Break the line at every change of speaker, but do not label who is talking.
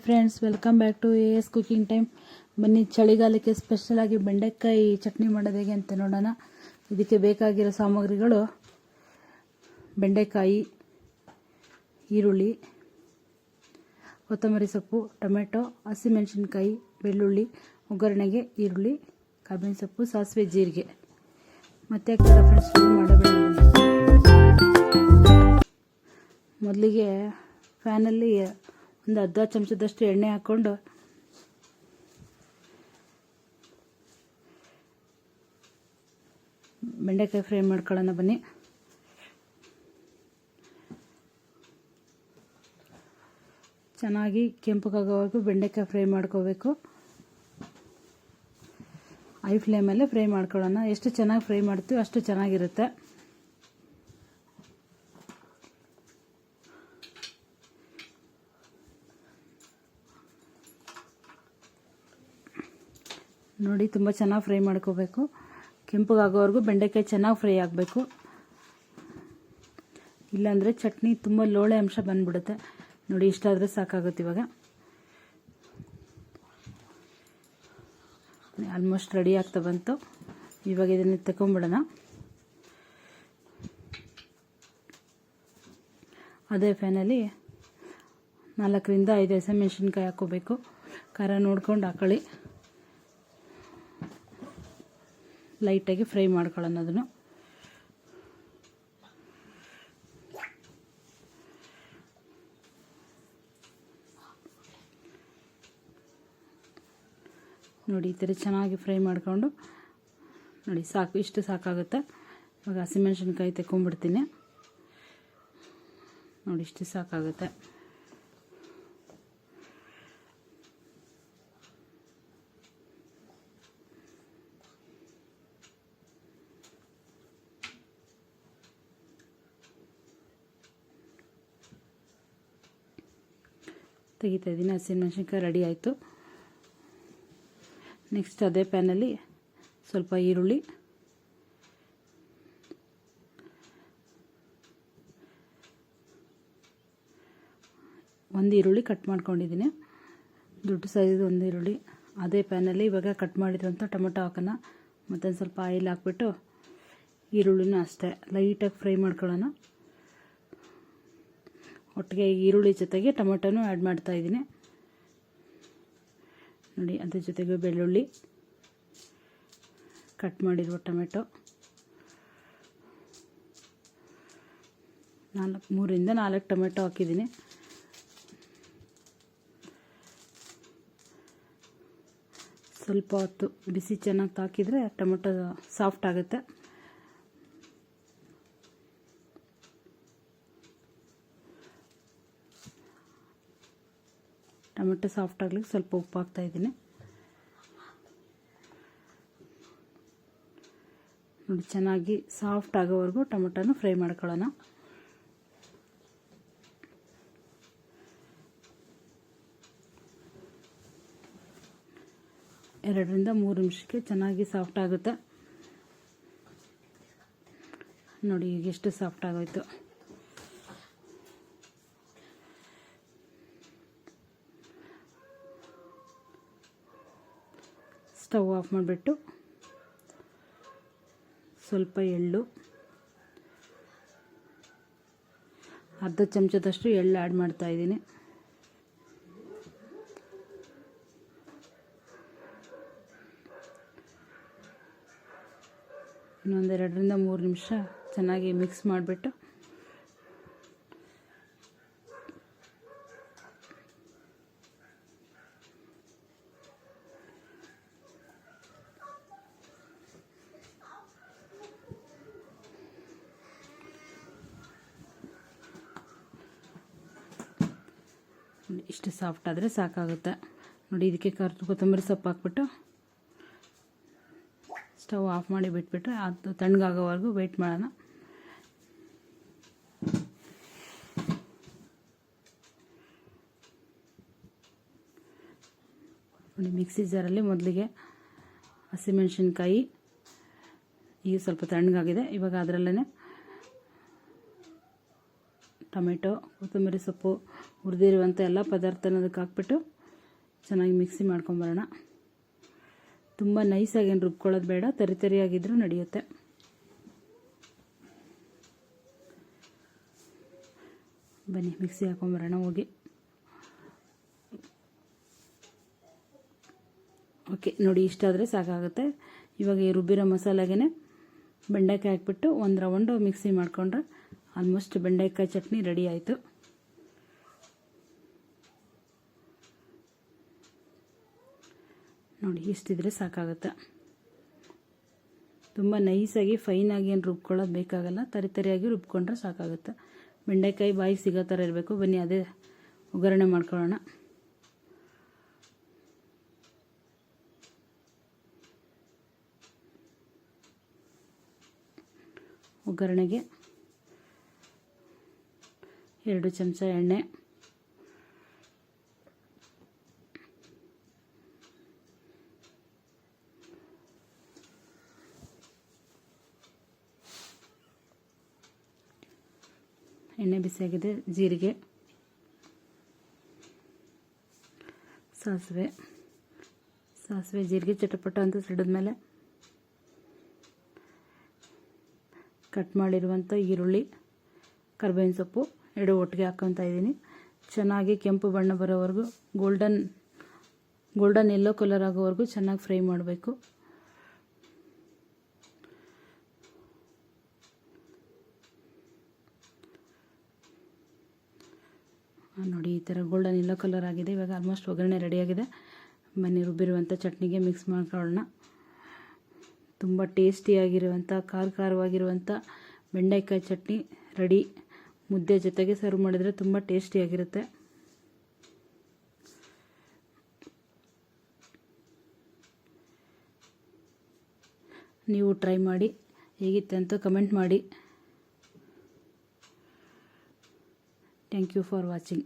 Friends, welcome back to AS cooking time. ಬನ್ನಿ, ಚಳಿಗಾಲಕ್ಕೆ special ಆಗಿ ಬೆಂಡೆಕಾಯಿ ಚಟ್ನಿ ಮಾಡೋದು ಹೇಗೆ ಅಂತ ನೋಡೋಣ. ಇದಕ್ಕೆ ಬೇಕಾಗಿರೋ ಸಾಮಗ್ರಿಗಳು: ಬೆಂಡೆಕಾಯಿ, ಈರುಳ್ಳಿ, ಕೊತ್ತಂಬರಿ ಸೊಪ್ಪು, ಟೊಮೆಟೊ, ಹಸಿಮೆಣಸಿನ್ಕಾಯಿ, ಬೆಳ್ಳುಳ್ಳಿ, ಒಗ್ಗರಣೆಗೆ ಈರುಳ್ಳಿ, ಕಬ್ಬಿನ ಸೊಪ್ಪು, ಸಾಸಿವೆ, ಜೀರಿಗೆ. ಮತ್ತೆ ಫ್ರೆಂಡ್ಸ್, ಮಾಡಬೇಡ. ಮೊದಲಿಗೆ ಫ್ಯಾನಲ್ಲಿ ಒಂದು ಅರ್ಧ ಚಮಚದಷ್ಟು ಎಣ್ಣೆ ಹಾಕ್ಕೊಂಡು ಬೆಂಡೆಕಾಯಿ ಫ್ರೈ ಮಾಡ್ಕೊಳ್ಳೋಣ. ಬನ್ನಿ, ಚೆನ್ನಾಗಿ ಕೆಂಪಗಾಗೋವರೆಗೂ ಬೆಂಡೆಕಾಯಿ ಫ್ರೈ ಮಾಡ್ಕೋಬೇಕು. ಹೈ ಫ್ಲೇಮಲ್ಲೇ ಫ್ರೈ ಮಾಡ್ಕೊಳ್ಳೋಣ. ಎಷ್ಟು ಚೆನ್ನಾಗಿ ಫ್ರೈ ಮಾಡ್ತೀವಿ ಅಷ್ಟು ಚೆನ್ನಾಗಿರುತ್ತೆ. ನೋಡಿ, ತುಂಬ ಚೆನ್ನಾಗಿ ಫ್ರೈ ಮಾಡ್ಕೋಬೇಕು. ಕೆಂಪಗಾಗೋವರೆಗೂ ಬೆಂಡೆಕಾಯಿ ಚೆನ್ನಾಗಿ ಫ್ರೈ ಆಗಬೇಕು. ಇಲ್ಲಾಂದರೆ ಚಟ್ನಿ ತುಂಬ ಲೋಳೆ ಅಂಶ ಬಂದ್ಬಿಡುತ್ತೆ. ನೋಡಿ, ಇಷ್ಟಾದರೆ ಸಾಕಾಗುತ್ತೆ. ಇವಾಗ ಆಲ್ಮೋಸ್ಟ್ ರೆಡಿ ಆಗ್ತಾ ಬಂತು. ಇವಾಗ ಇದನ್ನು ತಗೊಂಡ್ಬಿಡೋಣ. ಅದೇ ಫ್ಯಾನಲ್ಲಿ 4ರಿಂದ 5 ಹಸಿಮೆಣಸಿನ್ಕಾಯಿ ಹಾಕ್ಕೋಬೇಕು. ಖಾರ ನೋಡ್ಕೊಂಡು ಹಾಕೊಳ್ಳಿ. ಲೈಟಾಗಿ ಫ್ರೈ ಮಾಡ್ಕೊಳ್ಳೋಣ ಅದನ್ನು. ನೋಡಿ, ಈ ಥರ ಚೆನ್ನಾಗಿ ಫ್ರೈ ಮಾಡಿಕೊಂಡು ನೋಡಿ, ಸಾಕು, ಇಷ್ಟು ಸಾಕಾಗುತ್ತೆ. ಇವಾಗ ಹಸಿಮೆಣಸಿನ್ಕಾಯಿ ತಗೊಂಡ್ಬಿಡ್ತೀನಿ. ನೋಡಿ, ಇಷ್ಟು ಸಾಕಾಗುತ್ತೆ. ತೆಗಿತಾ ಇದ್ದೀನಿ. ಹಸಿಮೆಣಸಿನ್ಕಾಯಿ ರೆಡಿ ಆಯಿತು. ನೆಕ್ಸ್ಟ್ ಅದೇ ಪ್ಯಾನಲ್ಲಿ ಸ್ವಲ್ಪ ಈರುಳ್ಳಿ, ಒಂದು ಈರುಳ್ಳಿ ಕಟ್ ಮಾಡ್ಕೊಂಡಿದ್ದೀನಿ, ದೊಡ್ಡ ಸೈಜ್ ಒಂದು ಈರುಳ್ಳಿ. ಅದೇ ಪ್ಯಾನಲ್ಲಿ ಇವಾಗ ಕಟ್ ಮಾಡಿರೋಂಥ ಟೊಮೆಟೊ ಹಾಕೋಣ. ಮತ್ತೊಂದು ಸ್ವಲ್ಪ ಆಯಿಲ್ ಹಾಕ್ಬಿಟ್ಟು ಈರುಳ್ಳಿನೂ ಅಷ್ಟೇ ಲೈಟಾಗಿ ಫ್ರೈ ಮಾಡ್ಕೊಳ್ಳೋಣ. ಒಟ್ಟಿಗೆ ಈರುಳ್ಳಿ ಜೊತೆಗೆ ಟೊಮೆಟೊನೂ ಆ್ಯಡ್ ಮಾಡ್ತಾ ಇದ್ದೀನಿ. ನೋಡಿ, ಅದ್ರ ಜೊತೆಗೆ ಬೆಳ್ಳುಳ್ಳಿ, ಕಟ್ ಮಾಡಿರುವ ಟೊಮೆಟೊ, 3ರಿಂದ 4 ಟೊಮೆಟೊ ಹಾಕಿದ್ದೀನಿ. ಸ್ವಲ್ಪ ಹೊತ್ತು ಬಿಸಿ ಚೆನ್ನಾಗಿ ತಾಕಿದರೆ ಟೊಮೆಟೊ ಸಾಫ್ಟ್ ಆಗುತ್ತೆ. ಟೊಮೆಟೊ ಸಾಫ್ಟ್ ಆಗ್ಲಿಕ್ಕೆ ಸ್ವಲ್ಪ ಉಪ್ಪು ಹಾಕ್ತಾ ಇದ್ದೀನಿ. ನೋಡಿ, ಚೆನ್ನಾಗಿ ಸಾಫ್ಟ್ ಆಗೋವರೆಗೂ ಟೊಮೆಟೊನ ಫ್ರೈ ಮಾಡ್ಕೊಳ್ಳೋಣ. ಎರಡರಿಂದ 3 ನಿಮಿಷಕ್ಕೆ ಚೆನ್ನಾಗಿ ಸಾಫ್ಟ್ ಆಗುತ್ತೆ. ನೋಡಿ, ಈಗ ಎಷ್ಟು ಸಾಫ್ಟ್ ಆಗೋಯ್ತು. ಸ್ಟವ್ ಆಫ್ ಮಾಡಿಬಿಟ್ಟು ಸ್ವಲ್ಪ ಎಳ್ಳು, ಅರ್ಧ ಚಮಚದಷ್ಟು ಎಳ್ಳು ಆ್ಯಡ್ ಮಾಡ್ತಾ ಇದ್ದೀನಿ. ಇನ್ನೊಂದು 2ರಿಂದ 3 ನಿಮಿಷ ಚೆನ್ನಾಗಿ ಮಿಕ್ಸ್ ಮಾಡಿಬಿಟ್ಟು ಇಷ್ಟು ಸಾಫ್ಟ್ ಆದರೆ ಸಾಕಾಗುತ್ತೆ. ನೋಡಿ, ಇದಕ್ಕೆ ಕೊತ್ತಂಬರಿ ಸೊಪ್ಪು ಹಾಕ್ಬಿಟ್ಟು ಸ್ಟವ್ ಆಫ್ ಮಾಡಿ ಬಿಟ್ಬಿಟ್ರೆ ಅದು ತಣ್ಣಗಾಗೋವರೆಗೂ ವೆಯ್ಟ್ ಮಾಡೋಣ. ನೋಡಿ, ಮಿಕ್ಸಿ ಜಾರಲ್ಲಿ ಮೊದಲಿಗೆ ಹಸಿಮೆಣಸಿನ್ಕಾಯಿ ಈಗ ಸ್ವಲ್ಪ ತಣ್ಣಗಾಗಿದೆ. ಇವಾಗ ಅದರಲ್ಲೇ ಟೊಮೆಟೊ, ಕೊತ್ತಂಬರಿ ಸೊಪ್ಪು, ಹುರಿದಿರುವಂಥ ಎಲ್ಲ ಪದಾರ್ಥನ ಅದಕ್ಕೆ ಹಾಕ್ಬಿಟ್ಟು ಚೆನ್ನಾಗಿ ಮಿಕ್ಸಿ ಮಾಡ್ಕೊಂಬರೋಣ. ತುಂಬ ನೈಸಾಗೇನು ರುಬ್ಕೊಳ್ಳೋದು ಬೇಡ, ತರಿಯಾಗಿದ್ದರೂ ನಡೆಯುತ್ತೆ. ಬನ್ನಿ ಮಿಕ್ಸಿ ಹಾಕೊಂಬರೋಣ ಹೋಗಿ. ಓಕೆ ನೋಡಿ, ಇಷ್ಟಾದರೆ ಸಾಕಾಗುತ್ತೆ. ಇವಾಗ ಈ ರುಬ್ಬಿರೋ ಮಸಾಲೆಗೆ ಬೆಂಡೆಕಾಯಿ ಹಾಕ್ಬಿಟ್ಟು ಒಂದು ರೌಂಡು ಮಿಕ್ಸಿ ಮಾಡಿಕೊಂಡ್ರೆ ಆಲ್ಮೋಸ್ಟ್ ಬೆಂಡೆಕಾಯಿ ಚಟ್ನಿ ರೆಡಿ ಆಯಿತು. ನೋಡಿ ಇಷ್ಟಿದ್ರೆ ಸಾಕಾಗುತ್ತೆ. ತುಂಬ ನೈಸಾಗಿ ಫೈನಾಗಿ ಏನು ರುಬ್ಕೊಳ್ಳೋದು ಬೇಕಾಗಲ್ಲ, ತರಿಯಾಗಿ ರುಬ್ಕೊಂಡ್ರೆ ಸಾಕಾಗುತ್ತೆ. ಬೆಂಡೆಕಾಯಿ ಬಾಯಿಗೆ ಸಿಗೋ ಥರ ಇರಬೇಕು. ಬನ್ನಿ ಅದೇ ಒಗ್ಗರಣೆ ಮಾಡ್ಕೊಳ್ಳೋಣ. ಒಗ್ಗರಣೆಗೆ 2 ಚಮಚ ಎಣ್ಣೆ, ಎಣ್ಣೆ ಬಿಸಿಯಾಗಿದೆ. ಜೀರಿಗೆ, ಸಾಸಿವೆ ಜೀರಿಗೆ ಚಟಪಟ ಅಂತ ಸಿಡಿದ್ಮೇಲೆ ಕಟ್ ಮಾಡಿರುವಂಥ ಈರುಳ್ಳಿ, ಕರಿಬೇವಿನ ಸೊಪ್ಪು 2 ಒಟ್ಟಿಗೆ ಹಾಕ್ಕೊತಾ ಇದ್ದೀನಿ. ಚೆನ್ನಾಗಿ ಕೆಂಪು ಬಣ್ಣ ಬರೋವರೆಗೂ, ಗೋಲ್ಡನ್ ಯೆಲ್ಲೋ ಕಲರ್ ಆಗೋವರೆಗೂ ಚೆನ್ನಾಗಿ ಫ್ರೈ ಮಾಡಬೇಕು. ನೋಡಿ ಈ ಥರ ಗೋಲ್ಡನ್ ಯೆಲ್ಲೋ ಕಲರ್ ಆಗಿದೆ. ಇವಾಗ ಆಲ್ಮೋಸ್ಟ್ ಒಗ್ಗರಣೆ ರೆಡಿಯಾಗಿದೆ. ಬನ್ನಿ ರುಬ್ಬಿರುವಂಥ ಚಟ್ನಿಗೆ ಮಿಕ್ಸ್ ಮಾಡ್ಕೊಳ್ಳೋಣ. ತುಂಬ ಟೇಸ್ಟಿಯಾಗಿರುವಂಥ ಖಾರವಾಗಿರುವಂಥ ಬೆಂಡೆಕಾಯಿ ಚಟ್ನಿ ರೆಡಿ. ಮುದ್ದೆ ಜೊತೆಗೆ ಸರ್ವ್ ಮಾಡಿದರೆ ತುಂಬ ಟೇಸ್ಟಿಯಾಗಿರುತ್ತೆ. ನೀವು ಟ್ರೈ ಮಾಡಿ, ಹೇಗಿತ್ತು ಅಂತ ಕಮೆಂಟ್ ಮಾಡಿ. Thank you for watching.